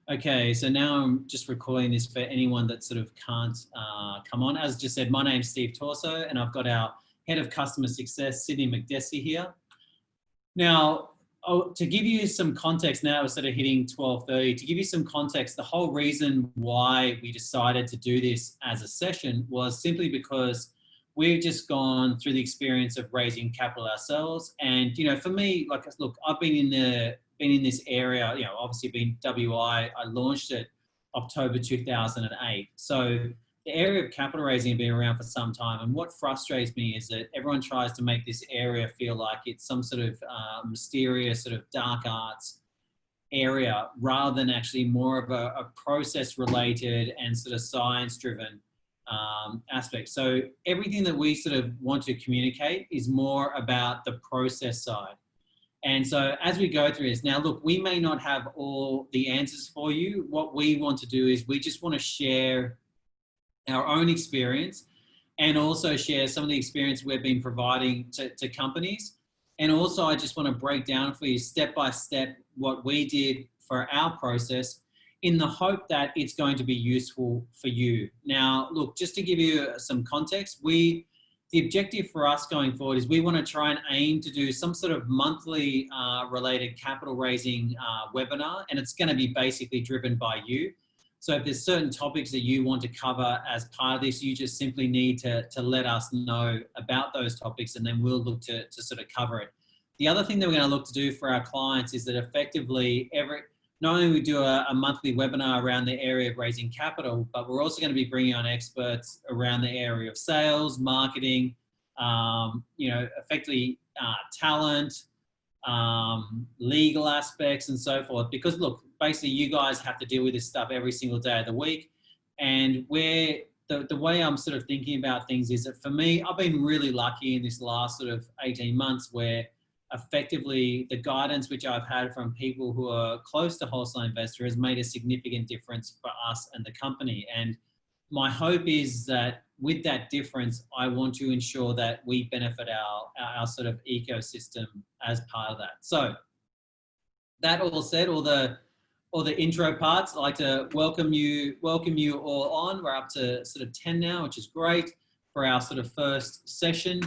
Okay, so now I'm just recording this for anyone that sort of can't come on. As just said, my name's Steve Torso, and I've got our Head of Customer Success, Sydney McDessie here. Now, to give you some context, now we're sort of hitting 12:30. To give you some context, the whole reason why we decided to do this as a session was simply because we've just gone through the experience of raising capital ourselves. And, you know, for me, like, look, I've been in this area, you know, obviously being WI, I launched it October 2008. So the area of capital raising has been around for some time. And what frustrates me is that everyone tries to make this area feel like it's some sort of mysterious sort of dark arts area rather than actually more of a process related and sort of science driven aspect. So everything that we sort of want to communicate is more about the process side. And so as we go through this, now look, we may not have all the answers for you. What we want to do is we just want to share our own experience and also share some of the experience we've been providing to companies. And also I just want to break down for you step by step what we did for our process in the hope that it's going to be useful for you. Now, look, just to give you some context, the objective for us going forward is we want to try and aim to do some sort of monthly related capital raising webinar, and it's going to be basically driven by you. So if there's certain topics that you want to cover as part of this, you just simply need to let us know about those topics, and then we'll look to sort of cover it. The other thing that we're going to look to do for our clients is that effectively not only we do a monthly webinar around the area of raising capital, but we're also going to be bringing on experts around the area of sales, marketing, you know, effectively talent, legal aspects and so forth. Because look, basically you guys have to deal with this stuff every single day of the week. And the way I'm sort of thinking about things is that for me, I've been really lucky in this last sort of 18 months where effectively the guidance which I've had from people who are close to wholesale investor has made a significant difference for us and the company. And my hope is that with that difference, I want to ensure that we benefit our sort of ecosystem as part of that. So that all said, all the intro parts, I'd like to welcome you all on. We're up to sort of 10 now, which is great for our sort of first session.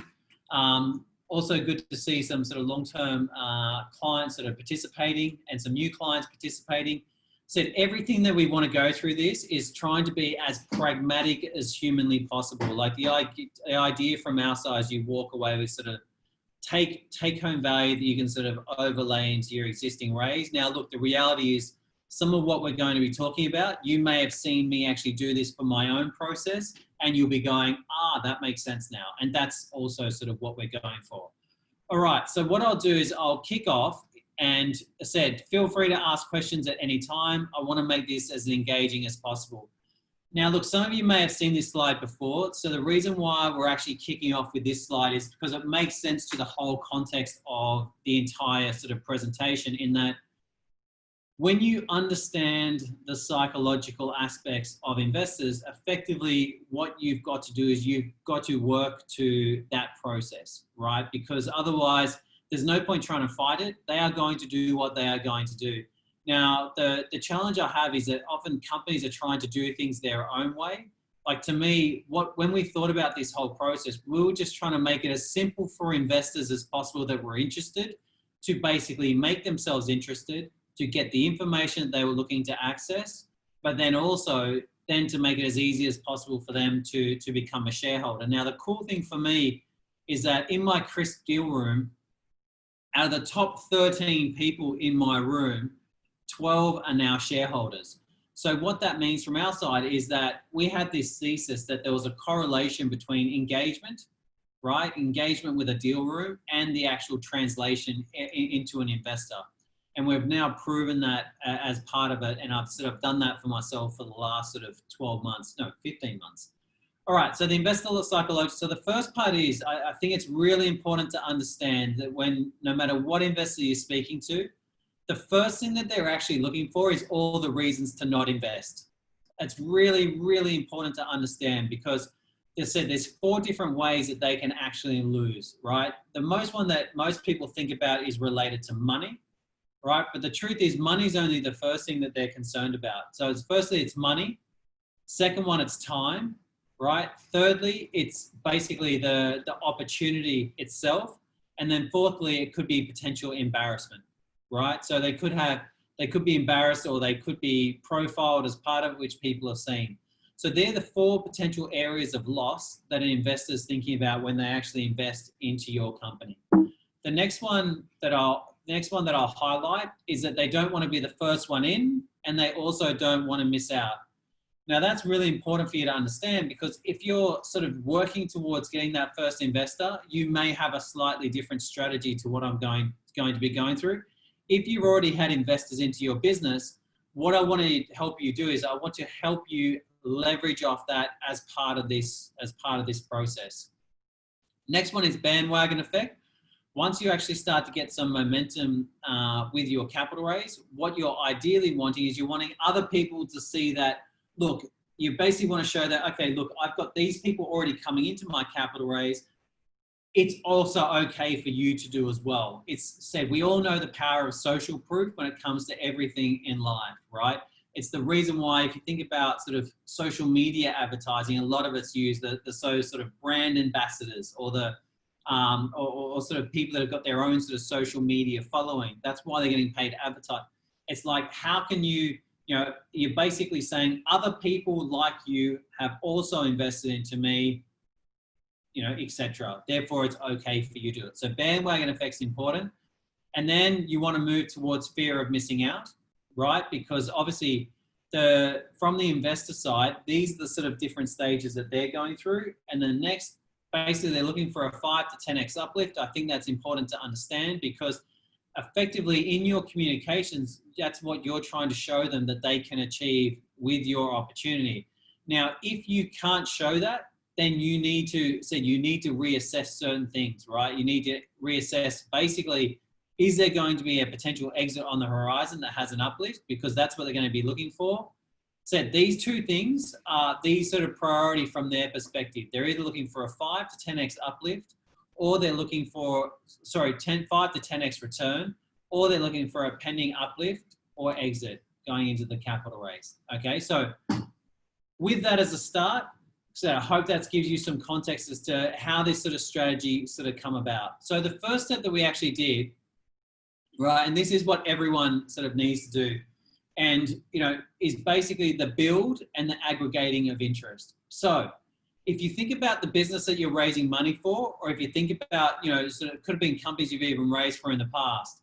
Also good to see some sort of long-term clients that are participating and some new clients participating. So everything that we want to go through this is trying to be as pragmatic as humanly possible. Like the idea from our side is you walk away with sort of take home value that you can sort of overlay into your existing raise. Now, look, the reality is some of what we're going to be talking about, you may have seen me actually do this for my own process, and you'll be going, that makes sense now. And that's also sort of what we're going for. All right, so what I'll do is I'll kick off, and as I said, feel free to ask questions at any time. I want to make this as engaging as possible. Now, look, some of you may have seen this slide before. So the reason why we're actually kicking off with this slide is because it makes sense to the whole context of the entire sort of presentation, in that when you understand the psychological aspects of investors, effectively what you've got to do is you've got to work to that process, right? Because otherwise there's no point trying to fight it. They are going to do what they are going to do. Now, the challenge I have is that often companies are trying to do things their own way. Like, to me, when we thought about this whole process, we were just trying to make it as simple for investors as possible that were interested to basically make themselves interested, to get the information that they were looking to access, but then also to make it as easy as possible for them to become a shareholder. Now, the cool thing for me is that in my crisp deal room, out of the top 13 people in my room, 12 are now shareholders. So what that means from our side is that we had this thesis that there was a correlation between engagement, right? Engagement with a deal room and the actual translation into an investor. And we've now proven that as part of it. And I've sort of done that for myself for the last sort of 15 months. All right, so the investor psychology. So the first part is, I think it's really important to understand that no matter what investor you're speaking to, the first thing that they're actually looking for is all the reasons to not invest. It's really, really important to understand, because they said there's 4 different ways that they can actually lose, right? The most one that most people think about is related to money. right? But the truth is money is only the first thing that they're concerned about. So it's firstly, it's money. Second one, it's time, right? Thirdly, it's basically the opportunity itself. And then fourthly, it could be potential embarrassment, right? So they could be embarrassed, or they could be profiled as part of which people have seen. So they're the four potential areas of loss that an investor is thinking about when they actually invest into your company. The next one that I'll highlight is that they don't want to be the first one in, and they also don't want to miss out. Now that's really important for you to understand, because if you're sort of working towards getting that first investor, you may have a slightly different strategy to what I'm going to be going through. If you've already had investors into your business, what I want to help you do is I want to help you leverage off that as part of this process. Next one is bandwagon effect. Once you actually start to get some momentum with your capital raise, what you're ideally wanting is you're wanting other people to see that, look, you basically want to show that, okay, look, I've got these people already coming into my capital raise. It's also okay for you to do as well. It's said, we all know the power of social proof when it comes to everything in life, right? It's the reason why, if you think about sort of social media advertising, a lot of it's used the sort of brand ambassadors, or the or sort of people that have got their own sort of social media following. That's why they're getting paid to advertise. It's like, how can you're basically saying other people like you have also invested into me, etc. Therefore, it's okay for you to do it. So bandwagon effect's important. And then you want to move towards fear of missing out, right? Because obviously from the investor side, these are the sort of different stages that they're going through. And the next, basically they're looking for a 5 to 10x uplift. I think that's important to understand, because effectively in your communications, that's what you're trying to show them that they can achieve with your opportunity. Now, if you can't show that, then you need to reassess certain things, right? You need to reassess, basically, is there going to be a potential exit on the horizon that has an uplift? Because that's what they're going to be looking for. So these two things are these sort of priority from their perspective. They're either looking for a 5 to 10x uplift, or they're looking for, 5 to 10x return, or they're looking for a pending uplift or exit going into the capital raise. Okay, so with that as a start, so I hope that gives you some context as to how this sort of strategy sort of come about. So the first step that we actually did, right, and this is what everyone sort of needs to do, and is basically the build and the aggregating of interest. So if you think about the business that you're raising money for, or if you think about, sort of could have been companies you've even raised for in the past,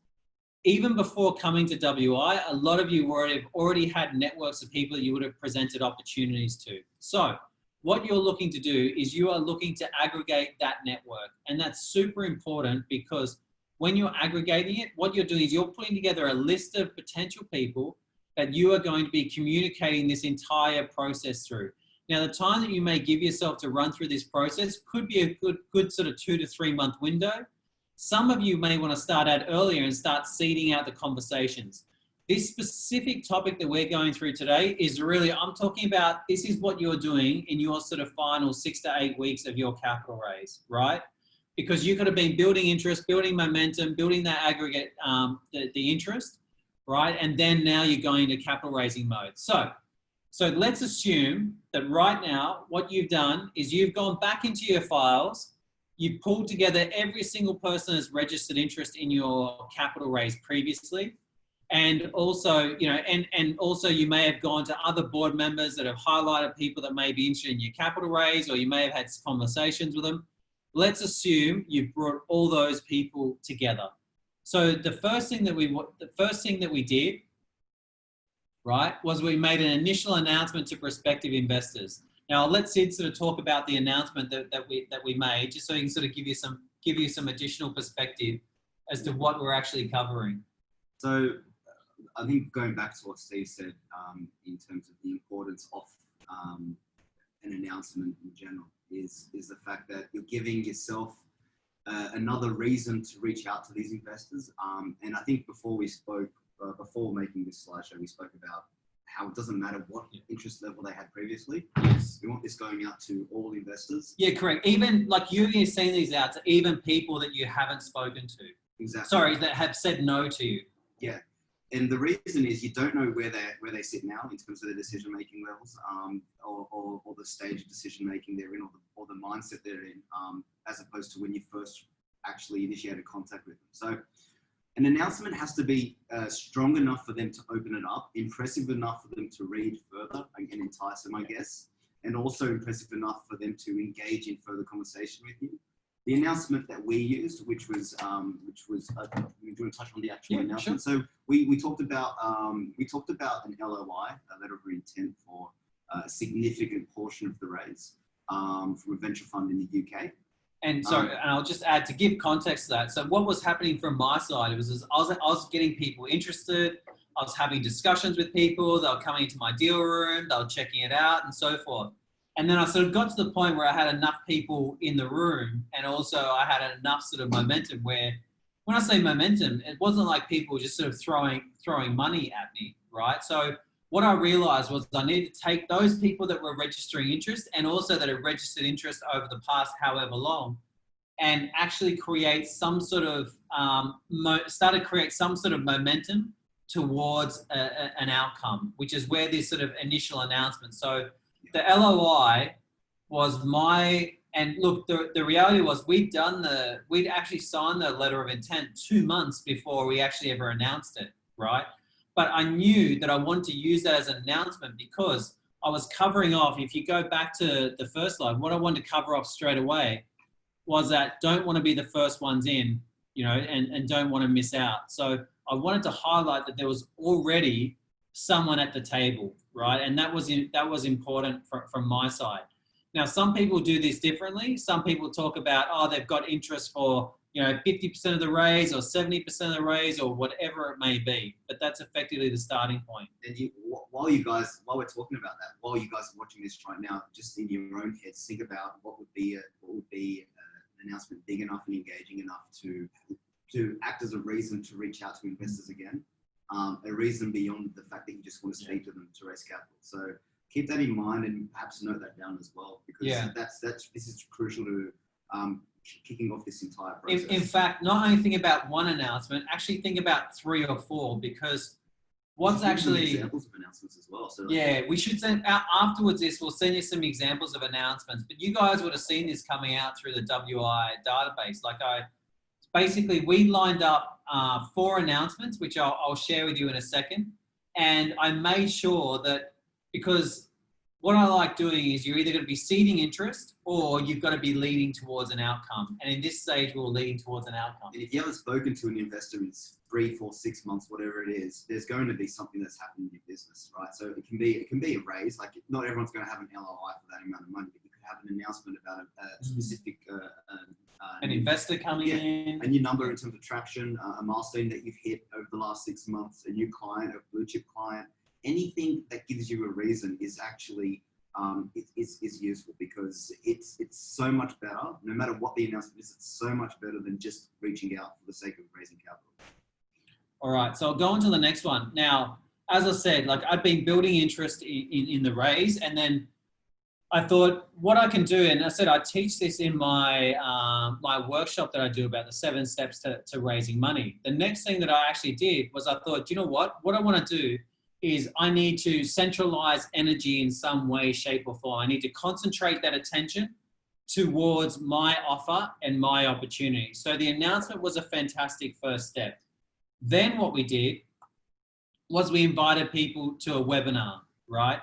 even before coming to WI, a lot of you already had networks of people that you would have presented opportunities to. So what you're looking to do is you are looking to aggregate that network. And that's super important, because when you're aggregating it, what you're doing is you're putting together a list of potential people that you are going to be communicating this entire process through. Now, the time that you may give yourself to run through this process could be a good sort of 2 to 3 month window. Some of you may want to start out earlier and start seeding out the conversations. This specific topic that we're going through today is really, I'm talking about, this is what you're doing in your sort of final 6 to 8 weeks of your capital raise, right? Because you could have been building interest, building momentum, building that aggregate, the interest, right? And then now you're going into capital raising mode. So let's assume that right now, what you've done is you've gone back into your files, you've pulled together every single person that's registered interest in your capital raise previously. And also, and also you may have gone to other board members that have highlighted people that may be interested in your capital raise, or you may have had conversations with them. Let's assume you've brought all those people together. So the first thing that we did, right, was we made an initial announcement to prospective investors. Now I'll let Sid sort of talk about the announcement that we made, just so he can sort of give you some additional perspective as to what we're actually covering. So I think going back to what Steve said, in terms of the importance of an announcement in general, is the fact that you're giving yourself another reason to reach out to these investors. And I think before we spoke, before making this slideshow, we spoke about how it doesn't matter what interest level they had previously. Yes. We want this going out to all investors. Yeah, correct. Even like you're sending these out to even people that you haven't spoken to. Exactly. Sorry, that have said no to you. Yeah, and the reason is you don't know where they sit now in terms of their decision making levels, or the stage of decision making they're in, or the mindset they're in, as opposed to when you first actually initiated contact with them. So an announcement has to be strong enough for them to open it up, impressive enough for them to read further and entice them, I guess, and also impressive enough for them to engage in further conversation with you. The announcement that we used, which was, do you want to touch on the actual announcement? Sure. So we talked about an LOI, a letter of intent for a significant portion of the raise from a venture fund in the UK. And sorry, and I'll just add to give context to that. So what was happening from my side, it was I was getting people interested. I was having discussions with people. They were coming into my deal room. They were checking it out and so forth. And then I sort of got to the point where I had enough people in the room, and also I had enough sort of momentum where, when I say momentum, it wasn't like people were just sort of throwing money at me, right? So what I realized was I needed to take those people that were registering interest and also that had registered interest over the past however long, and actually create some sort of, create some sort of momentum towards an outcome, which is where this sort of initial announcement. So the LOI was and look, the reality was we'd actually signed the letter of intent 2 months before we actually ever announced it, right? But I knew that I wanted to use that as an announcement because I was covering off, if you go back to the first slide, what I wanted to cover off straight away was that don't want to be the first ones in, and don't want to miss out. So I wanted to highlight that there was already someone at the table, right? And that was important from my side. Now, some people do this differently. Some people talk about, they've got interest for, 50% of the raise or 70% of the raise or whatever it may be. But that's effectively the starting point. And while we're talking about that, while you guys are watching this right now, just in your own heads, think about what would be an announcement big enough and engaging enough to act as a reason to reach out to investors again. A reason beyond the fact that you just want to speak to them to raise capital. So keep that in mind and perhaps note that down as well, because this is crucial to kicking off this entire process. In fact, not only think about one announcement, actually think about 3 or 4, because what's actually examples of announcements as well. So we should send out afterwards. We'll send you some examples of announcements, but you guys would have seen this coming out through the WI database. Basically, we lined up 4 announcements, which I'll share with you in a second. And I made sure that, because what I like doing is you're either going to be seeding interest or you've got to be leading towards an outcome. And in this stage, we were leading towards an outcome. And if you haven't spoken to an investor in 3, 4, 6 months, whatever it is, there's going to be something that's happened in your business, right? So it can be a raise. Like, not everyone's going to have an LOI for that amount of money, but you could have an announcement about a specific an investor coming in, a new number in terms of traction, a milestone that you've hit over the last 6 months, a new client, a blue chip client. Anything that gives you a reason is actually is useful, because it's so much better. No matter what the announcement is, it's so much better than just reaching out for the sake of raising capital. All right, so I'll go on to the next one. Now, as I said, I've been building interest in the raise, and then I thought what I can do, and I said I teach this in my my workshop that I do about the 7 steps to raising money. The next thing that I actually did was I thought, you know what I want to do is I need to centralize energy in some way, shape or form. I need to concentrate that attention towards my offer and my opportunity. So the announcement was a fantastic first step. Then what we did was we invited people to a webinar, right?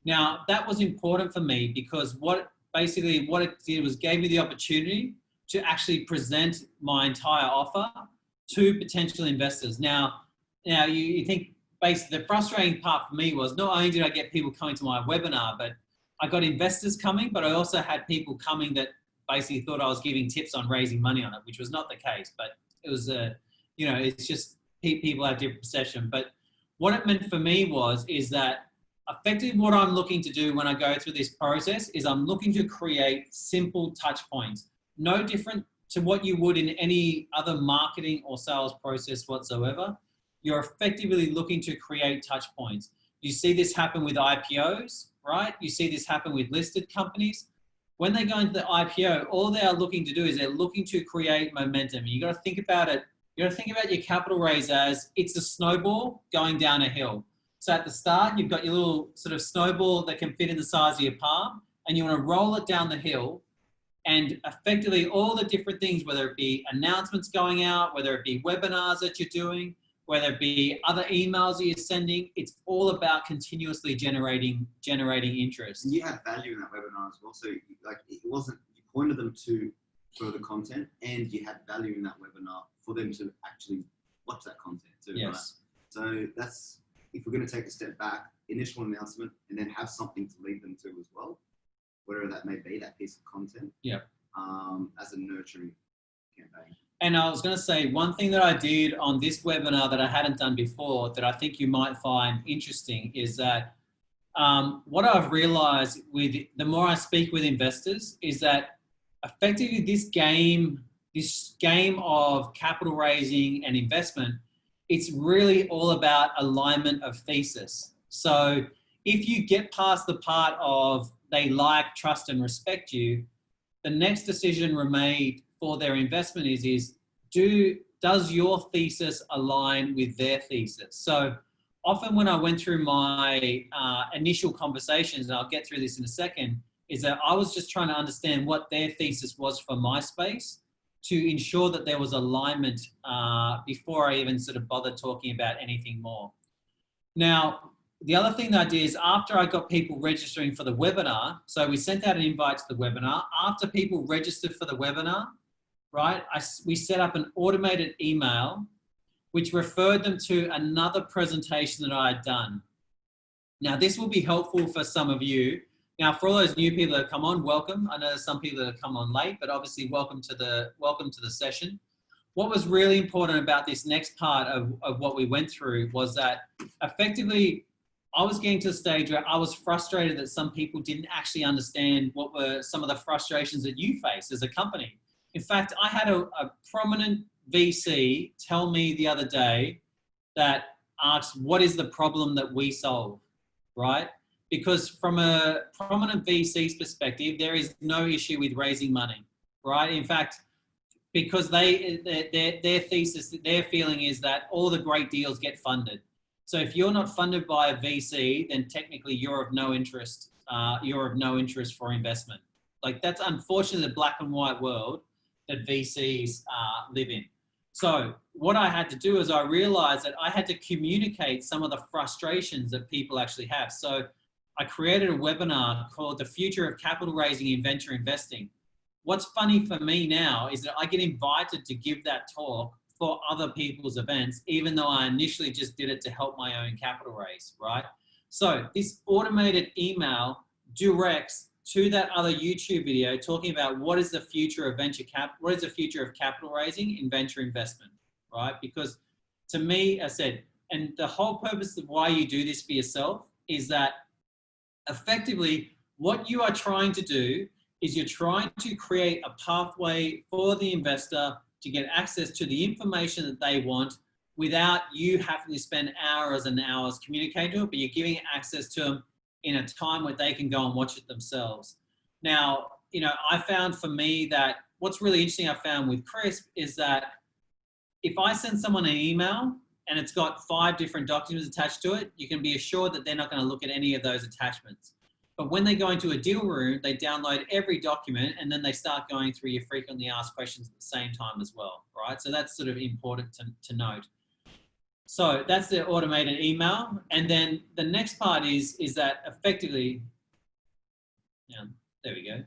Now that was important for me because what it did was gave me the opportunity to actually present my entire offer to potential investors. Now you think, basically, the frustrating part for me was not only did I get people coming to my webinar, but I got investors coming, but I also had people coming that basically thought I was giving tips on raising money on it, which was not the case. But it was, it's just people have different perception. But what it meant for me is that effectively what I'm looking to do when I go through this process is I'm looking to create simple touch points, no different to what you would in any other marketing or sales process whatsoever. You're effectively looking to create touch points. You see this happen with IPOs, right? You see this happen with listed companies. When they go into the IPO, all they are looking to do is they're looking to create momentum. You got to think about it You got to think about your capital raise as it's a snowball going down a hill. So at the start, you've got your little sort of snowball that can fit in the size of your palm, and you want to roll it down the hill. And effectively all the different things, whether it be announcements going out, whether it be webinars that you're doing, whether it be other emails that you're sending, it's all about continuously generating interest. And you had value in that webinar as well. So like it wasn't, you pointed them to further content and you had value in that webinar for them to actually watch that content too. Yes. Right? So that's, if we're going to take a step back, initial announcement and then have something to lead them to as well, whatever that may be, that piece of content. Yeah. As a nurturing campaign. And I was going to say, one thing that I did on this webinar that I hadn't done before that I think you might find interesting is that what I've realized with the more I speak with investors is that effectively this game of capital raising and investment, it's really all about alignment of thesis. So if you get past the part of they like, trust, and respect you, the next decision made for their investment is does your thesis align with their thesis? So often when I went through my initial conversations, and I'll get through this in a second, is that I was just trying to understand what their thesis was for my space to ensure that there was alignment before I even sort of bothered talking about anything more. Now, the other thing that I did is after I got people registering for the webinar, so we sent out an invite to the webinar. After people registered for the webinar, right, we set up an automated email which referred them to another presentation that I had done. Now, this will be helpful for some of you. Now, for all those new people that come on, welcome. I know there's some people that have come on late, but obviously welcome to the session. What was really important about this next part of what we went through was that effectively I was getting to a stage where I was frustrated that some people didn't actually understand what were some of the frustrations that you face as a company. In fact, I had a prominent VC tell me the other day that asked, what is the problem that we solve, right? Because from a prominent VC's perspective, there is no issue with raising money, right? In fact, because their thesis, their feeling is that all the great deals get funded. So if you're not funded by a VC, then technically you're of no interest. You're of no interest for investment. Like that's unfortunately the black and white world that VCs live in. So what I had to do is I realized that I had to communicate some of the frustrations that people actually have. So I created a webinar called The Future of Capital Raising in Venture Investing. What's funny for me now is that I get invited to give that talk for other people's events, even though I initially just did it to help my own capital raise, right? So this automated email directs to that other YouTube video talking about what is the future of what is the future of capital raising in venture investment, right? Because to me, I said, and the whole purpose of why you do this for yourself is that effectively what you are trying to do is you're trying to create a pathway for the investor to get access to the information that they want without you having to spend hours and hours communicating to it, but you're giving access to them in a time where they can go and watch it themselves. Now, you know, I found for me that what's really interesting I found with Crisp is that if I send someone an email and it's got 5 different documents attached to it, you can be assured that they're not going to look at any of those attachments. But when they go into a deal room, they download every document and then they start going through your frequently asked questions at the same time as well, right? So that's sort of important to note. So that's the automated email. And then the next part is that effectively, yeah, there we go.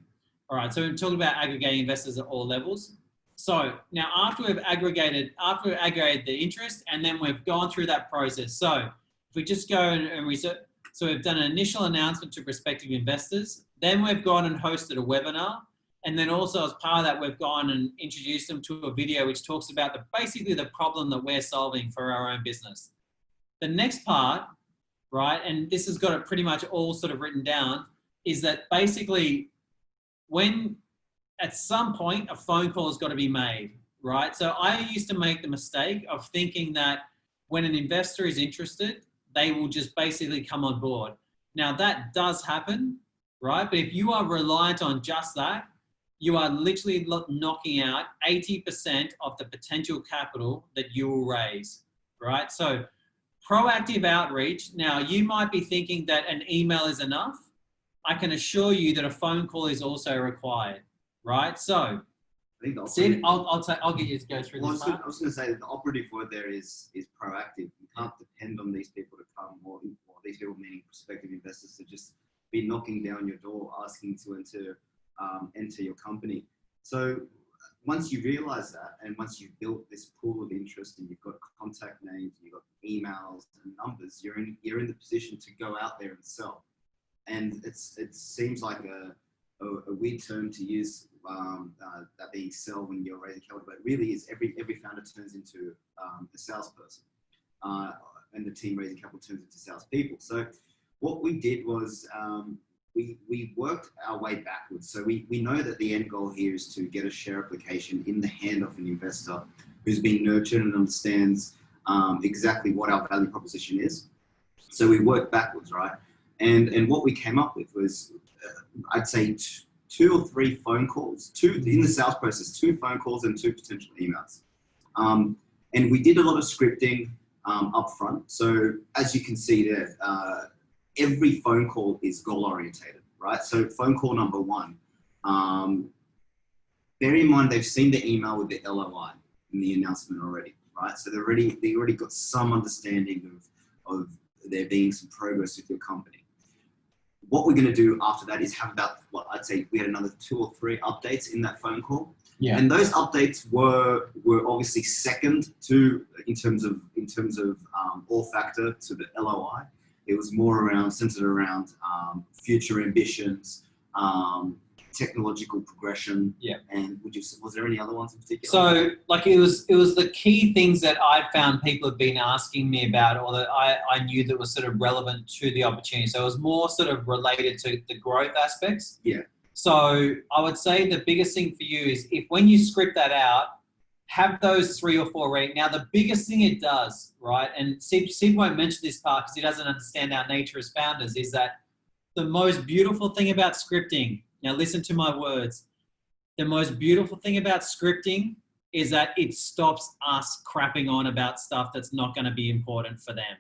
All right, so we're talking about aggregating investors at all levels. So now after we've aggregated the interest and then we've gone through that process. So if we just go and research, so we've done an initial announcement to prospective investors, then we've gone and hosted a webinar. And then also as part of that, we've gone and introduced them to a video which talks about basically the problem that we're solving for our own business. The next part, right, and this has got it pretty much all sort of written down, is that basically when at some point a phone call has got to be made, right? So I used to make the mistake of thinking that when an investor is interested, they will just basically come on board. Now that does happen, right? But if you are reliant on just that, you are literally knocking out 80% of the potential capital that you will raise, right? So proactive outreach. Now, you might be thinking that an email is enough. I can assure you that a phone call is also required, right? So, I think Sid, I'll get you to go through this part. I was going to say that the operative word there is proactive. You can't depend on these people to come, or these people meaning prospective investors, to just be knocking down your door asking to enter your company. So once you realize that, and once you've built this pool of interest and you've got contact names, you've got emails and numbers, you're in the position to go out there and sell. And it seems like a weird term to use, that being sell when you're raising capital, but it really is every founder turns into a salesperson, and the team raising capital turns into salespeople. So what we did was we worked our way backwards. So we know that the end goal here is to get a share application in the hand of an investor who's been nurtured and understands exactly what our value proposition is. So we worked backwards, right? And what we came up with was, I'd say, 2 or 3 phone calls, in the sales process, 2 phone calls and 2 potential emails. And we did a lot of scripting up front. So as you can see there, every phone call is goal orientated, right? So phone call number 1, bear in mind they've seen the email with the LOI in the announcement already, right? So they already got some understanding of there being some progress with your company. What we're going to do after that is have about, what I'd say, we had another 2 or 3 updates in that phone call. Yeah. And those updates were obviously second to, in terms of all factor to the LOI. It was more centered around future ambitions, technological progression. Yeah. And was there any other ones in particular? So like it was the key things that I found people have been asking me about, or that I knew that was sort of relevant to the opportunity. So it was more sort of related to the growth aspects. Yeah. So I would say the biggest thing for you is when you script that out, have those 3 or 4 ready. Now, the biggest thing it does, right, and Sid won't mention this part because he doesn't understand our nature as founders, is that the most beautiful thing about scripting, now listen to my words, the most beautiful thing about scripting is that it stops us crapping on about stuff that's not going to be important for them,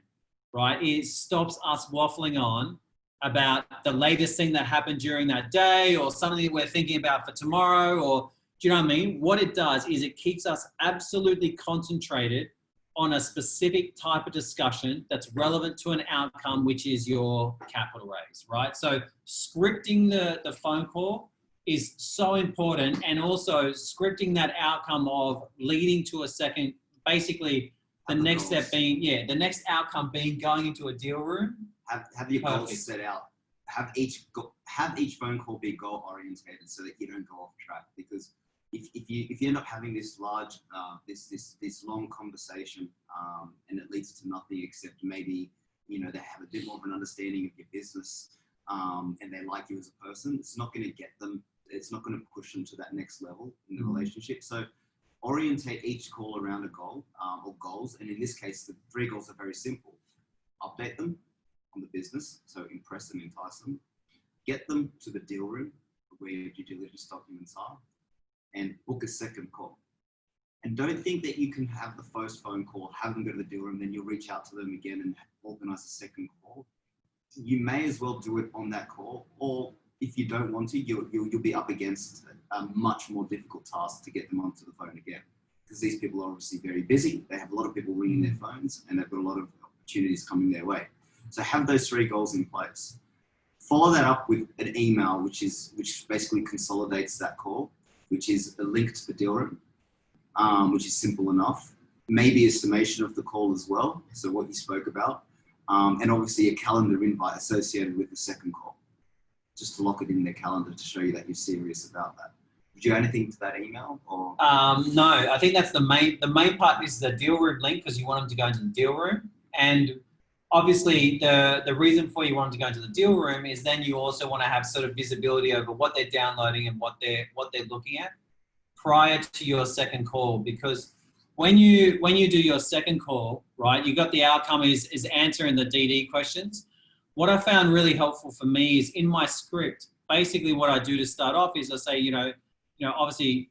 right? It stops us waffling on about the latest thing that happened during that day or something that we're thinking about for tomorrow, or do you know what I mean? What it does is it keeps us absolutely concentrated on a specific type of discussion that's relevant to an outcome, which is your capital raise, right? So scripting the phone call is so important, and also scripting that outcome of leading to a second, basically the next step being, the next outcome being going into a deal room. Have your goals set out. Have each phone call be goal orientated so that you don't go off track, because if you end up having this large, this long conversation, and it leads to nothing except maybe, they have a bit more of an understanding of your business, and they like you as a person, it's not going to get them, it's not going to push them to that next level in the relationship. So orientate each call around a goal, or goals. And in this case, the 3 goals are very simple. Update them on the business, so impress them, entice them. Get them to the deal room where your due diligence documents are, and book a second call. And don't think that you can have the first phone call, have them go to the deal room, then you'll reach out to them again and organize a second call. You may as well do it on that call, or if you don't want to, you'll be up against a much more difficult task to get them onto the phone again, because these people are obviously very busy. They have a lot of people ringing their phones, and they've got a lot of opportunities coming their way. So have those 3 goals in place. Follow that up with an email, which basically consolidates that call, which is a link to the deal room, which is simple enough. Maybe a summation of the call as well, so what you spoke about, and obviously a calendar invite associated with the second call, just to lock it in their calendar to show you that you're serious about that. Would you add anything to that email? Or? No, I think that's the main part is the deal room link, because you want them to go into the deal room. And obviously the reason for you want them to go into the deal room is then you also want to have sort of visibility over what they're downloading and what they're looking at prior to your second call. Because when you do your second call, right, you got the outcome is answering the DD questions. What I found really helpful for me is in my script, basically what I do to start off is I say, obviously,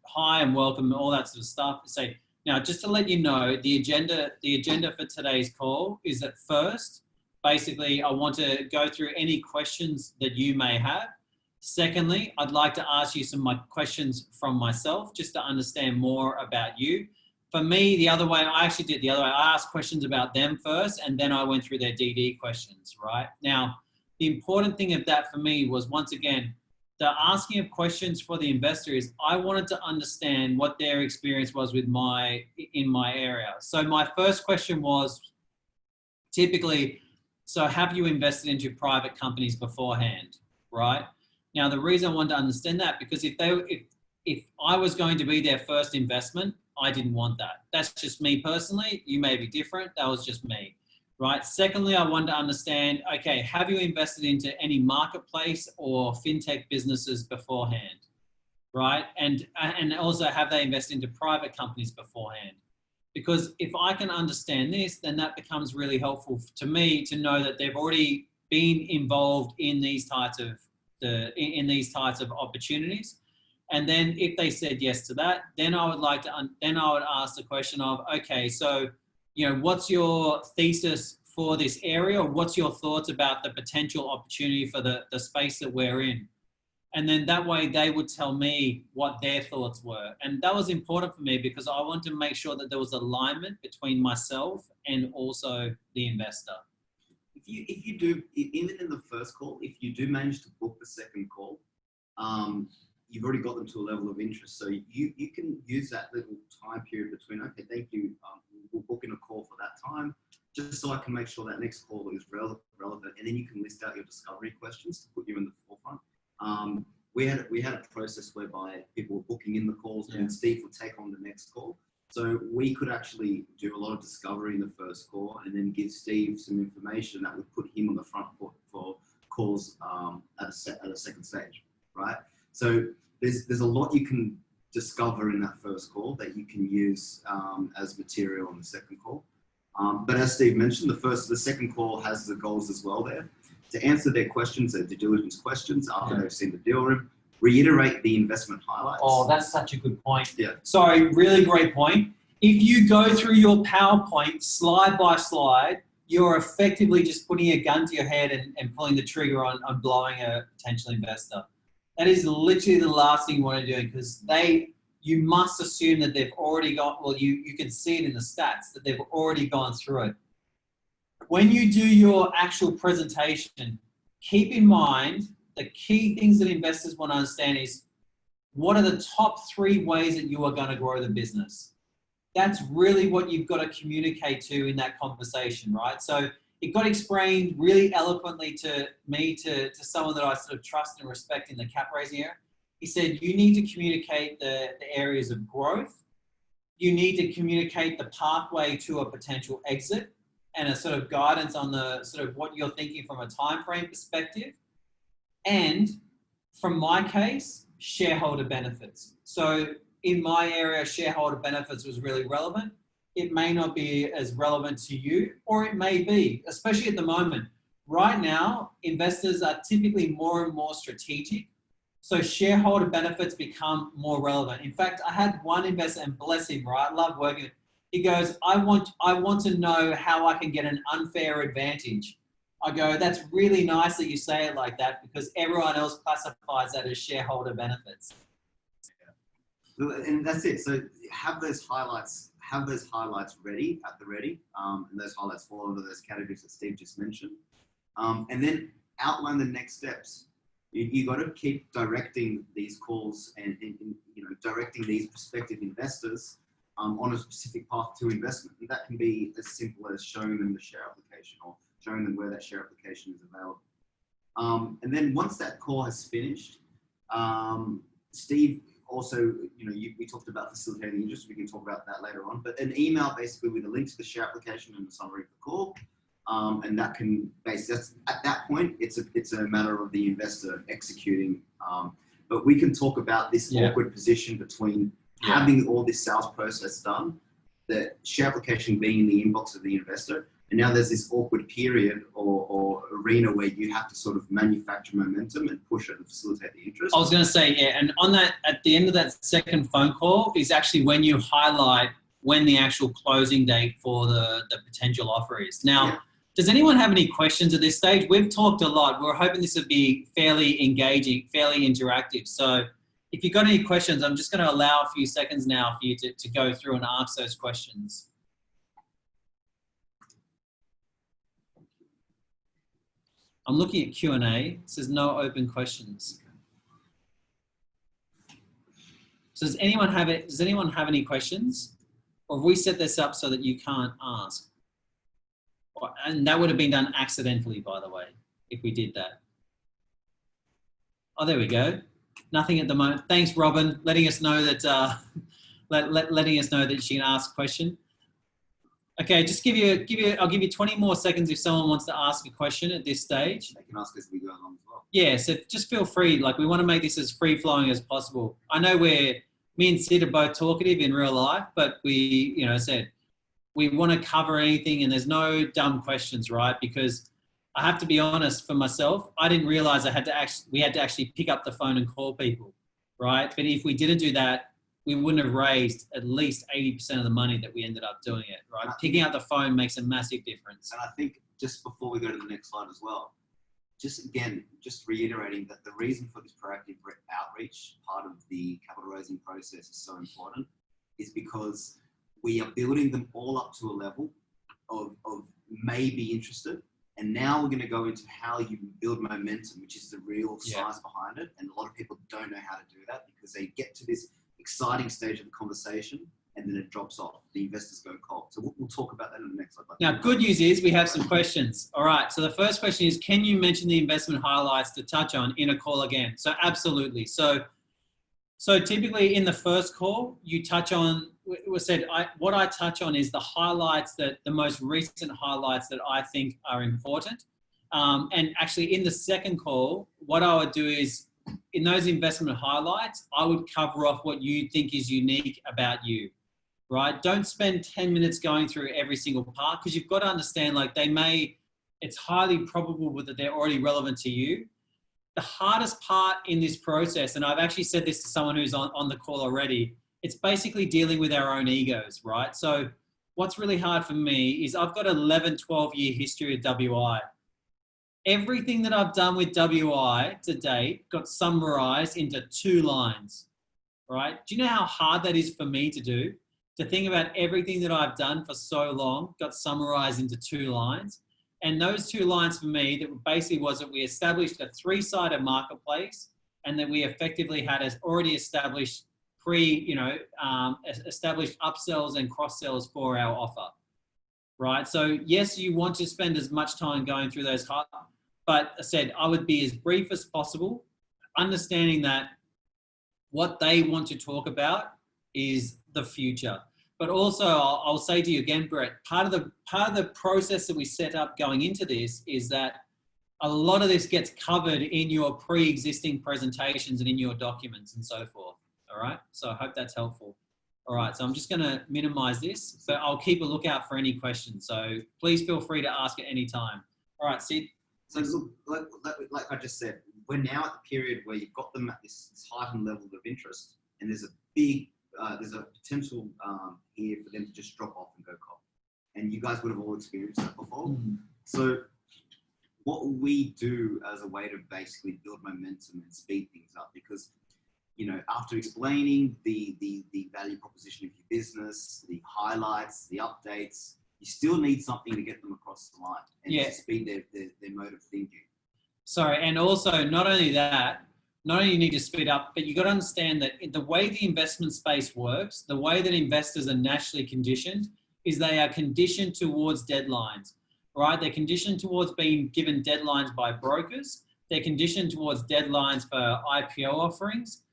hi and welcome, all that sort of stuff. Say, now, just to let you know, the agenda for today's call is that first, basically, I want to go through any questions that you may have. Secondly, I'd like to ask you some questions from myself, just to understand more about you. For me, the other way, I actually did the other way. I asked questions about them first, and then I went through their DD questions, right? Now, the important thing of that for me was, once again, the asking of questions for the investor is I wanted to understand what their experience was with in my area. So my first question was typically, so have you invested into private companies beforehand, right? Now, the reason I wanted to understand that, because if I was going to be their first investment, I didn't want that. That's just me personally. You may be different. That was just me, right? Secondly, I wanted to understand, okay, have you invested into any marketplace or fintech businesses beforehand, right? And also, have they invested into private companies beforehand? Because if I can understand this, then that becomes really helpful to me to know that they've already been involved in these types of opportunities. And then if they said yes to that, then I would ask the question of, okay, so, what's your thesis for this area? Or what's your thoughts about the potential opportunity for the space that we're in? And then that way they would tell me what their thoughts were. And that was important for me because I wanted to make sure that there was alignment between myself and also the investor. If you do, even in the first call, if you do manage to book the second call, you've already got them to a level of interest. So you can use that little time period between, okay, thank you, we'll book in a call for that time, just so I can make sure that next call is relevant. And then you can list out your discovery questions to put you in the forefront. We had a process whereby people were booking in the calls, and then Steve would take on the next call. So we could actually do a lot of discovery in the first call, and then give Steve some information that would put him on the front foot for calls at a second stage, right? So there's a lot you can discover in that first call that you can use as material on the second call. But as Steve mentioned, the second call has the goals as well there. To answer their questions, their due diligence questions after they've seen the deal room, reiterate the investment highlights. Oh, that's such a good point. Yeah. Sorry, really great point. If you go through your PowerPoint slide by slide, you're effectively just putting a gun to your head and pulling the trigger on blowing a potential investor. That is literally the last thing you want to do, because you must assume that they've already got, well, you can see it in the stats, that they've already gone through it. When you do your actual presentation, keep in mind the key things that investors want to understand is, what are the top 3 ways that you are going to grow the business? That's really what you've got to communicate to in that conversation, right? So it got explained really eloquently to me, to someone that I sort of trust and respect in the cap raising area. He said, you need to communicate the areas of growth. You need to communicate the pathway to a potential exit and a sort of guidance on the sort of what you're thinking from a time frame perspective. And from my case, shareholder benefits. So in my area, shareholder benefits was really relevant. It may not be as relevant to you, or it may be, especially at the moment. Right now, investors are typically more and more strategic. So shareholder benefits become more relevant. In fact, I had one investor, and bless him, right? I love working with him. He goes, I want to know how I can get an unfair advantage. I go, that's really nice that you say it like that, because everyone else classifies that as shareholder benefits. And that's it. So have those highlights ready at the ready, and those highlights fall under those categories that Steve just mentioned. And then outline the next steps. You got to keep directing these calls and directing these prospective investors on a specific path to investment. And that can be as simple as showing them the share application or showing them where that share application is available. And then once that call has finished, Steve also, we talked about facilitating interest. We can talk about that later on. But an email basically with a link to the share application and the summary of the call. And that can at that point, it's a matter of the investor executing. But we can talk about this awkward position between having all this sales process done, the share application being in the inbox of the investor, And now there's this awkward period or arena where you have to sort of manufacture momentum and push it and facilitate the interest. I was going to say, yeah, and on that, at the end of that second phone call is actually when you highlight when the actual closing date for the potential offer is. Now, Yeah. Does anyone have any questions at this stage? We've talked a lot. We're hoping this would be fairly engaging, fairly interactive. So if you've got any questions, I'm just going to allow a few seconds now for you to go through and ask those questions. I'm looking at Q&A. It says no open questions. So does anyone have it? Does anyone have any questions? Or have we set this up so that you can't ask? And that would have been done accidentally, by the way, if we did that. Oh, there we go. Nothing at the moment. Thanks, Robin, letting us know that letting us know that she can ask a question. Okay, just I'll give you 20 more seconds if someone wants to ask a question at this stage. They can ask as we go along as well. Yeah, so just feel free. Like, we want to make this as free flowing as possible. I know me and Sid are both talkative in real life, but we want to cover anything, and there's no dumb questions, right? Because I have to be honest, for myself, I didn't realize we had to actually pick up the phone and call people, right? But if we didn't do that, we wouldn't have raised at least 80% of the money that we ended up doing it, right? Picking up the phone makes a massive difference. And I think just before we go to the next slide as well, just reiterating that the reason for this proactive outreach, part of the capital raising process, is so important, is because we are building them all up to a level of may be interested. And now we're going to go into how you build momentum, which is the real science behind it. And a lot of people don't know how to do that because they get to this exciting stage of the conversation and then it drops off. The investors go cold. So we'll talk about that in the next slide. Now, good news is we have some questions. All right. So the first question is, can you mention the investment highlights to touch on in a call again? So absolutely. So typically in the first call, you touch on, what I touch on is the highlights, the most recent highlights that I think are important. And actually in the second call, what I would do is, in those investment highlights, I would cover off what you think is unique about you, right? Don't spend 10 minutes going through every single part, because you've got to understand, like, it's highly probable that they're already relevant to you. The hardest part in this process, and I've actually said this to someone who's on the call already, it's basically dealing with our own egos, right? So what's really hard for me is I've got 11, 12-year history of WI. Everything that I've done with WI to date got summarized into 2 lines, right? Do you know how hard that is for me to do? To think about everything that I've done for so long got summarized into 2 lines. And those 2 lines for me, that basically was that we established a 3-sided marketplace, and that we effectively had already established established upsells and cross sells for our offer, right? So yes, you want to spend as much time going through those, but I said I would be as brief as possible, understanding that what they want to talk about is the future. But also, I'll say to you again, Brett, part of the process that we set up going into this is that a lot of this gets covered in your pre-existing presentations and in your documents and so forth. All right. So I hope that's helpful. All right. So I'm just going to minimize this, but I'll keep a lookout for any questions. So please feel free to ask at any time. All right, Sid. So look, like I just said, we're now at the period where you've got them at this heightened level of interest, and there's a potential here for them to just drop off and go cold. And you guys would have all experienced that before. Mm-hmm. So what we do as a way to basically build momentum and speed things up, because after explaining the value proposition of your business, the highlights, the updates, you still need something to get them across the line and to speed their mode of thinking. Sorry, and also not only you need to speed up, but you got to understand that the way the investment space works, the way that investors are naturally conditioned, is they are conditioned towards deadlines, right? They're conditioned towards being given deadlines by brokers. They're conditioned towards deadlines for IPO offerings.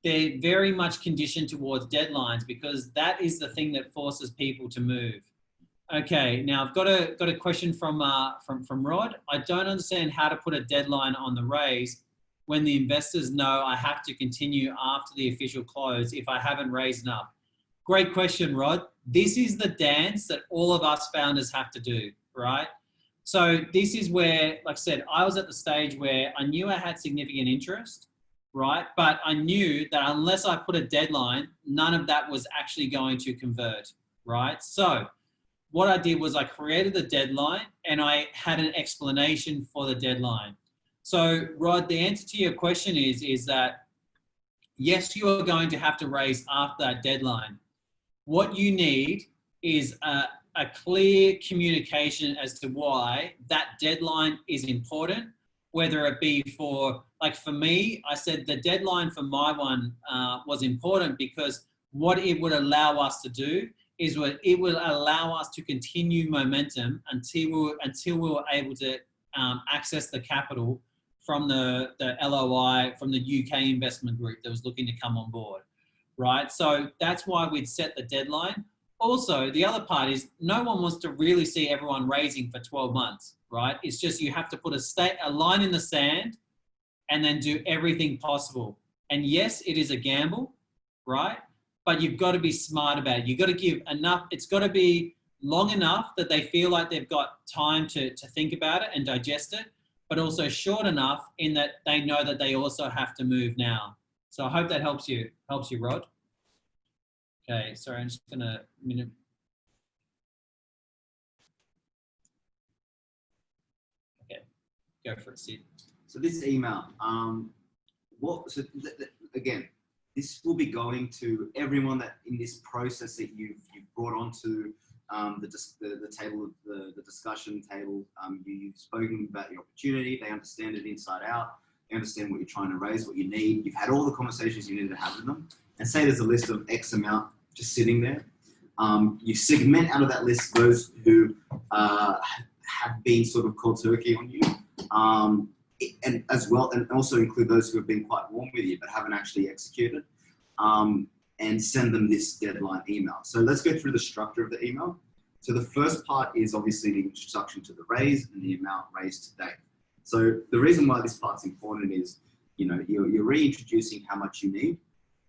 They're very much conditioned towards deadlines because that is the thing that forces people to move. Okay, now I've got a question from Rod. I don't understand how to put a deadline on the raise when the investors know I have to continue after the official close if I haven't raised enough. Great question, Rod. This is the dance that all of us founders have to do. right? So this is where, like I said, I was at the stage where I knew I had significant interest, right? But I knew that unless I put a deadline, none of that was actually going to convert, right? So what I did was I created the deadline and I had an explanation for the deadline. So Rod, the answer to your question is that yes, you are going to have to raise after that deadline. What you need is a clear communication as to why that deadline is important, whether it be for, like for me, I said the deadline for my one was important because what it would allow us to do is what it will allow us to continue momentum until we were able to access the capital from the LOI, from the UK investment group that was looking to come on board, right? So that's why we'd set the deadline. Also, the other part is no one wants to really see everyone raising for 12 months, right? It's just you have to put a line in the sand and then do everything possible. And yes, it is a gamble, right? But you've got to be smart about it. You've got to give enough. It's got to be long enough that they feel like they've got time to think about it and digest it, but also short enough in that they know that they also have to move now. So I hope that helps you, Rod. Okay, sorry, I'm just gonna minute. Okay, go for it, Sid. So this email, again, this will be going to everyone that in this process that you've brought onto the table, the discussion table. You've spoken about the opportunity. They understand it inside out. They understand what you're trying to raise, what you need. You've had all the conversations you need to have with them. And say there's a list of X amount just sitting there. You segment out of that list those who have been sort of cold turkey on you, and as well, and also include those who have been quite warm with you but haven't actually executed, and send them this deadline email. So let's go through the structure of the email. So the first part is obviously the introduction to the raise and the amount raised today. So the reason why this part's important is, you're reintroducing how much you need,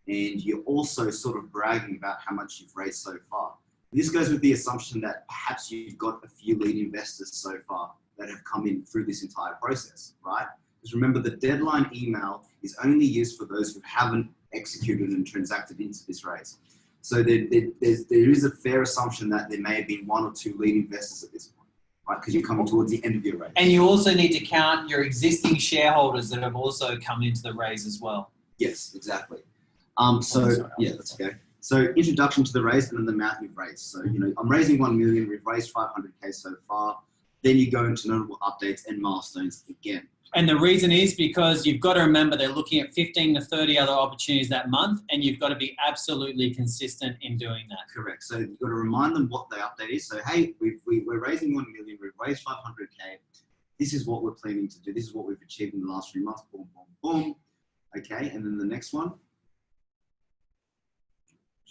and you're also sort of bragging about how much you've raised so far. This goes with the assumption that perhaps you've got a few lead investors so far that have come in through this entire process, right? Because remember, the deadline email is only used for those who haven't executed and transacted into this raise. So there is a fair assumption that there may have been one or two lead investors at this point, right? Because you're coming towards the end of your raise. And you also need to count your existing shareholders that have also come into the raise as well. Yes, exactly. Yeah, that's okay. So introduction to the raise and then the amount you've raised. So, I'm raising 1 million, we've raised 500K so far. Then you go into notable updates and milestones again. And the reason is because you've got to remember they're looking at 15 to 30 other opportunities that month, and you've got to be absolutely consistent in doing that. Correct. So you've got to remind them what the update is. So, hey, we're raising 1 million, we've raised 500K. This is what we're planning to do. This is what we've achieved in the last 3 months. Boom, boom, boom. Okay, and then the next one.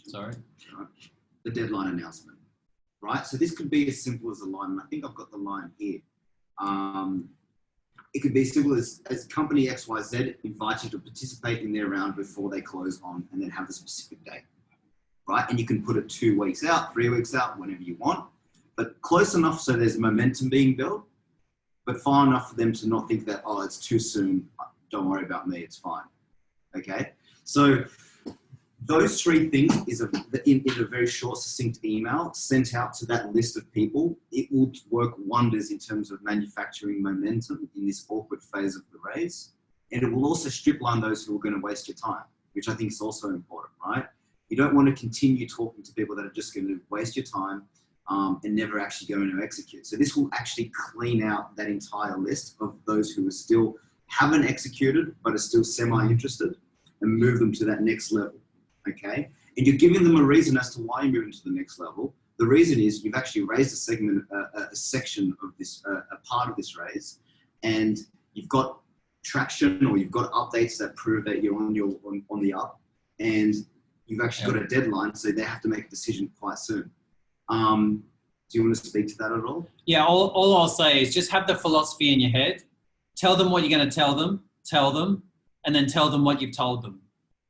Sorry. The deadline announcement, right? So this could be as simple as a line, and I think I've got the line here. It could be as simple as company XYZ invites you to participate in their round before they close on, and then have a specific date, right? And you can put it 2 weeks out, 3 weeks out, whenever you want, but close enough so there's momentum being built, but far enough for them to not think that, oh, it's too soon, don't worry about me, it's fine, okay? So those 3 things is in a very short, succinct email sent out to that list of people. It will work wonders in terms of manufacturing momentum in this awkward phase of the raise. And it will also strip line those who are going to waste your time, which I think is also important, right? You don't want to continue talking to people that are just going to waste your time and never actually going to execute. So this will actually clean out that entire list of those who are still haven't executed but are still semi-interested and move them to that next level. Okay, and you're giving them a reason as to why you're moving to the next level. The reason is you've actually raised a segment, a section of this, a part of this raise, and you've got traction or you've got updates that prove that you're on the up, and you've actually got a deadline, so they have to make a decision quite soon. Do you want to speak to that at all? Yeah, all I'll say is just have the philosophy in your head. Tell them what you're going to tell them, and then tell them what you've told them.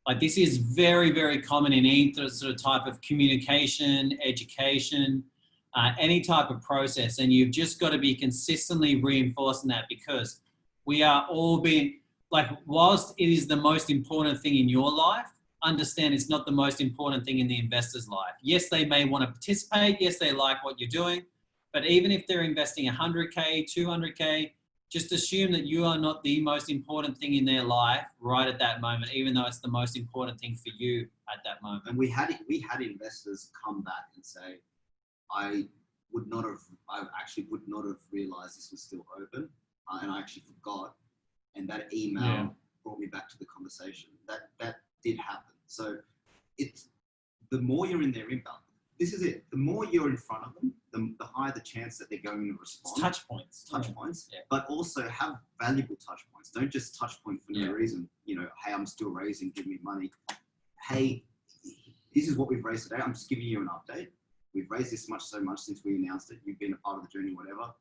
Like this is very, very common in any sort of type of communication, education. any type of process. And you've just got to be consistently reinforcing that, because we are all being, like, whilst it is the most important thing in your life, understand it's not the most important thing in the investor's life. Yes, they may want to participate. Yes, they like what you're doing. But even if they're investing 100K, 200K, just assume that you are not the most important thing in their life right at that moment, even though it's the most important thing for you at that moment. And we had investors come back and say, I actually would not have realized this was still open, and I actually forgot. And that email brought me back to the conversation. That did happen. So it's, the more you're in their inbound, this is it. The more you're in front of them, the higher the chance that they're going to respond. It's touch points. Touch points. Yeah. But also have valuable touch points. Don't just touch point for no reason. You know, hey, I'm still raising, give me money. Hey, this is what we've raised today. I'm just giving you an update. We've raised this much, so much since we announced it. You've been a part of the journey, whatever.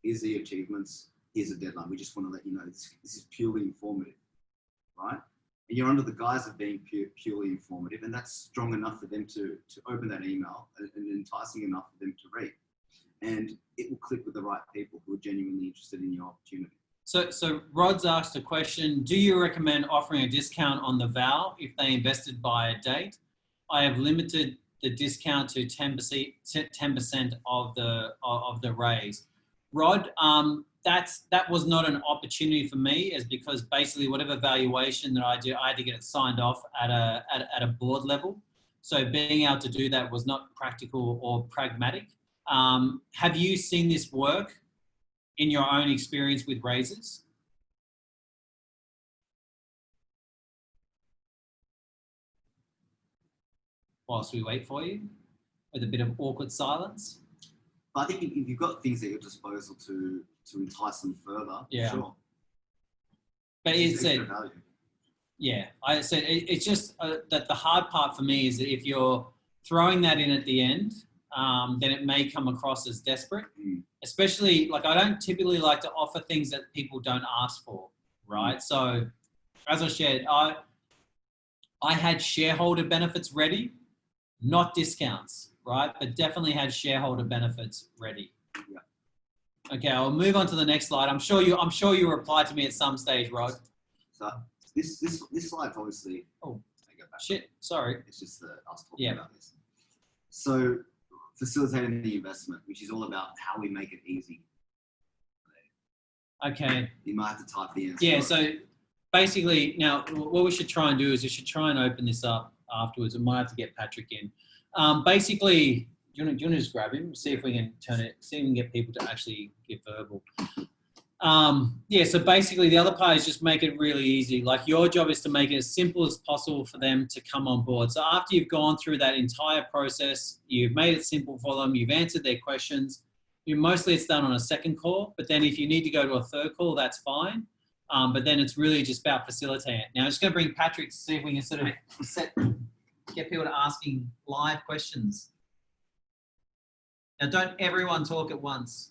Here's the achievements. Here's a deadline. We just want to let you know this is purely informative, right? And you're under the guise of being purely informative, and that's strong enough for them to open that email and enticing enough for them to read. And it will click with the right people who are genuinely interested in your opportunity. So Rod's asked a question: do you recommend offering a discount on the VAL if they invested by a date? I have limited the discount to 10% of the raise. Rod, that was not an opportunity for me, is because basically whatever valuation that I do, I had to get it signed off at a board level. So being able to do that was not practical or pragmatic. Have you seen this work in your own experience with raises? Whilst we wait for you, with a bit of awkward silence. I think if you've got things at your disposal to entice them further, sure. But I said it's just that the hard part for me is that if you're throwing that in at the end, then it may come across as desperate. Especially, like, I don't typically like to offer things that people don't ask for, right? So, as I shared, I had shareholder benefits ready, not discounts, right? But definitely had shareholder benefits ready. Yeah. Okay, I'll move on to the next slide. I'm sure you replied to me at some stage, Rod. So this slide's obviously. Oh, I go back. Shit. Sorry. It's just us talking about this. So facilitating the investment, which is all about how we make it easy. Okay. You might have to type the answer. Yeah. So basically, now what we should try and do is we should try and open this up afterwards. We might have to get Patrick in. Basically, do you want to just grab him? See if we can turn it. See if we can get people to actually get verbal. So basically the other part is just make it really easy. Like, your job is to make it as simple as possible for them to come on board. So after you've gone through that entire process, you've made it simple for them, you've answered their questions. Mostly it's done on a second call, but then if you need to go to a third call, that's fine. But then it's really just about facilitating it. Now I'm just going to bring Patrick to see if we can sort of get people to asking live questions. Now, don't everyone talk at once.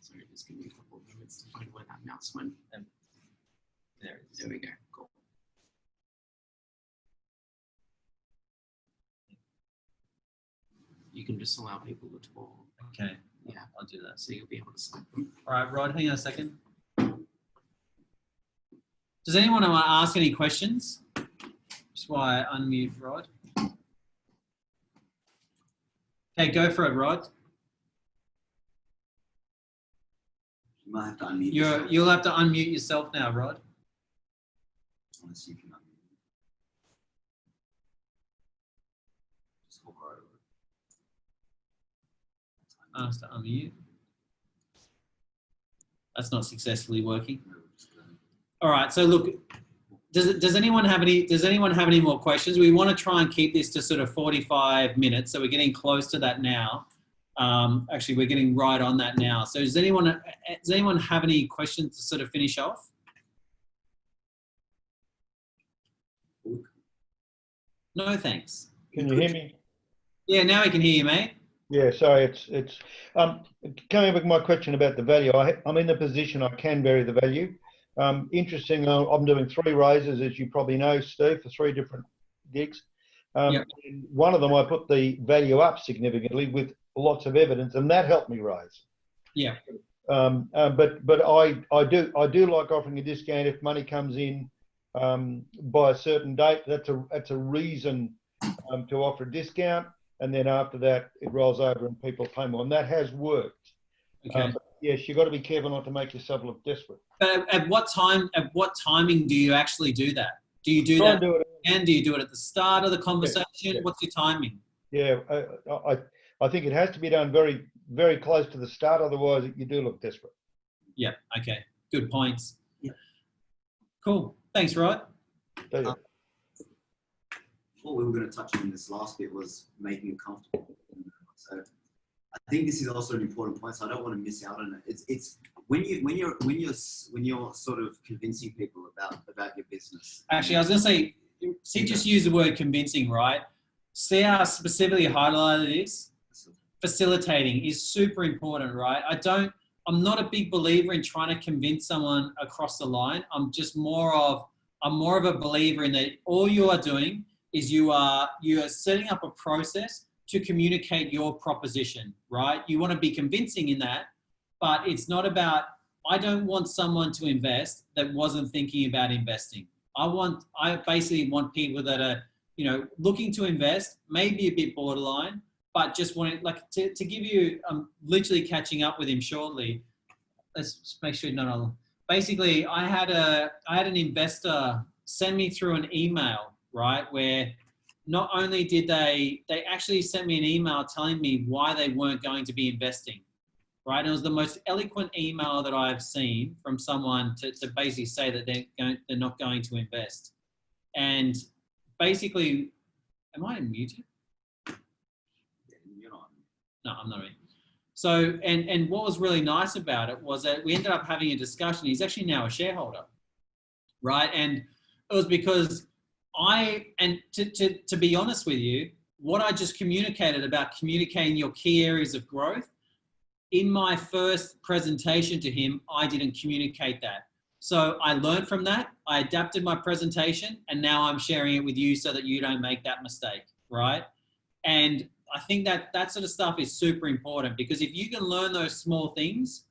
Sorry, just give me a couple of minutes to find where that mouse went. There it is. There we go. Cool. You can just allow people to talk. Okay. Yeah, I'll do that. So you'll be able to select them. All right, Rod, hang on a second. Does anyone want to ask any questions? Just while I unmute Rod. Okay, go for it, Rod. You might have to unmute yourself. You'll have to unmute yourself now, Rod. Unless you can unmute. Just hover over it. Ask to unmute. That's not successfully working. All right. So look, does anyone have any more questions? We want to try and keep this to sort of 45 minutes. So we're getting close to that now. Actually, we're getting right on that now. So does anyone have any questions to sort of finish off? No, thanks. Can you hear me? Yeah, now we can hear you, mate. Yeah, sorry, it's coming back to my question about the value. I'm in the position I can vary the value. Interesting, I'm doing 3 raises, as you probably know, Steve, for 3 different gigs. Yep. And one of them, I put the value up significantly with lots of evidence, and that helped me raise. Yeah. But I do like offering a discount if money comes in by a certain date. That's a reason to offer a discount, and then after that it rolls over and people pay more, and that has worked. Okay. But yes, you've got to be careful not to make yourself look desperate. But at what timing do you actually do that? Do you do Try that? and do it. And do you do it at the start of the conversation? Yeah. What's your timing? Yeah, I think it has to be done very, very close to the start. Otherwise, you do look desperate. Yeah. Okay. Good points. Yeah. Cool. Thanks, Rod. What we were going to touch on in this last bit was making it comfortable. So I think this is also an important point. So I don't want to miss out on it. It's when you're sort of convincing people about your business. Actually, I was going to say, see, just use the word convincing, right? See how specifically highlighted is? Facilitating is super important, right? I'm not a big believer in trying to convince someone across the line. I'm more of a believer in that all you are doing is you are setting up a process to communicate your proposition, right? You want to be convincing in that, but it's not about, I don't want someone to invest that wasn't thinking about investing. I basically want people that are, looking to invest, maybe a bit borderline, but just wanting, like, to give you, I'm literally catching up with him shortly. Let's just make sure basically I had an investor send me through an email, right? Where not only did they actually sent me an email telling me why they weren't going to be investing, right? It was the most eloquent email that I've seen from someone to basically say that they're not going to invest. And basically, am I muted? You're not. No, I'm not. So, and what was really nice about it was that we ended up having a discussion. He's actually now a shareholder, right? And it was because to be honest with you, what I just communicated about communicating your key areas of growth, in my first presentation to him, I didn't communicate that. So I learned from that, I adapted my presentation, and now I'm sharing it with you so that you don't make that mistake, right? And I think that sort of stuff is super important, because if you can learn those small things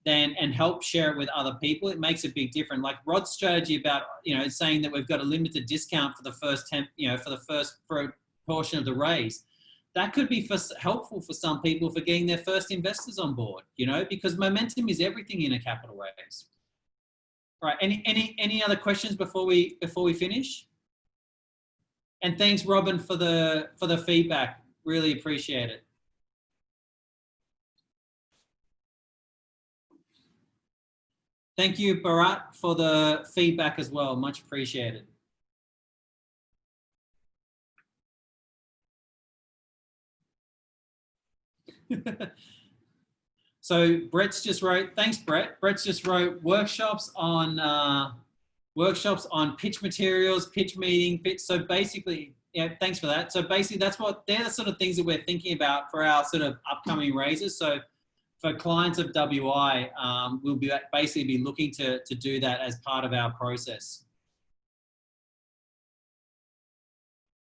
and help share it with other people, it makes a big difference. Like Rod's strategy about, saying that we've got a limited discount for the first for a portion of the raise. That could be helpful for some people for getting their first investors on board, because momentum is everything in a capital raise. Right. Any other questions before we finish? And thanks, Robin, for the feedback. Really appreciate it. Thank you, Bharat, for the feedback as well. Much appreciated. So Brett's just wrote, thanks, Brett. Brett's just wrote workshops on pitch materials, pitch meeting, so basically, thanks for that. So basically they're the sort of things that we're thinking about for our sort of upcoming raises. So for clients of WI, we'll basically be looking to do that as part of our process.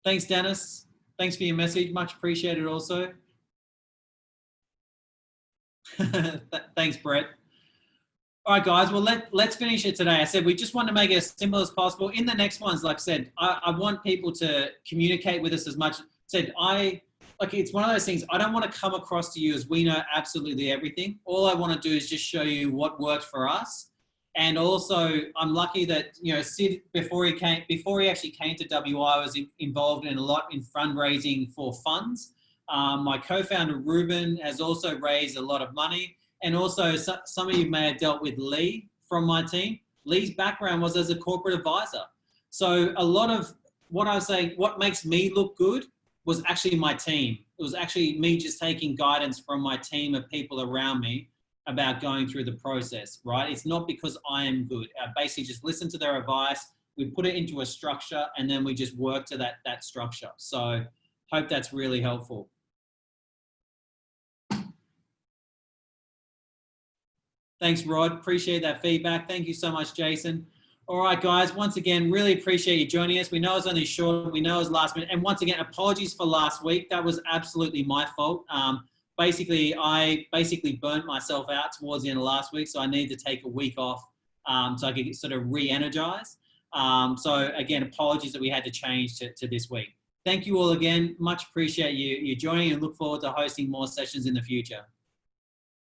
Thanks, Dennis. Thanks for your message. Much appreciated also. Thanks, Brett. All right, guys. Well, let's finish it today. I said we just want to make it as simple as possible. In the next ones, like I said, I want people to communicate with us as much. It's one of those things. I don't want to come across to you as we know absolutely everything. All I want to do is just show you what worked for us. And also, I'm lucky that Sid, before he actually came to WI, was involved in a lot in fundraising for funds. My co-founder Ruben has also raised a lot of money. And also, some of you may have dealt with Lee from my team. Lee's background was as a corporate advisor. So a lot of what I was saying, what makes me look good was actually my team. It was actually me just taking guidance from my team of people around me about going through the process, right? It's not because I am good. I basically just listen to their advice. We put it into a structure, and then we just work to that structure. So hope that's really helpful. Thanks, Rod. Appreciate that feedback. Thank you so much, Jason. All right, guys. Once again, really appreciate you joining us. We know it's only short. We know it's last minute. And once again, apologies for last week. That was absolutely my fault. I burnt myself out towards the end of last week, so I needed to take a week off so I could sort of re-energize. So again, apologies that we had to change to this week. Thank you all again. Much appreciate you joining, and look forward to hosting more sessions in the future.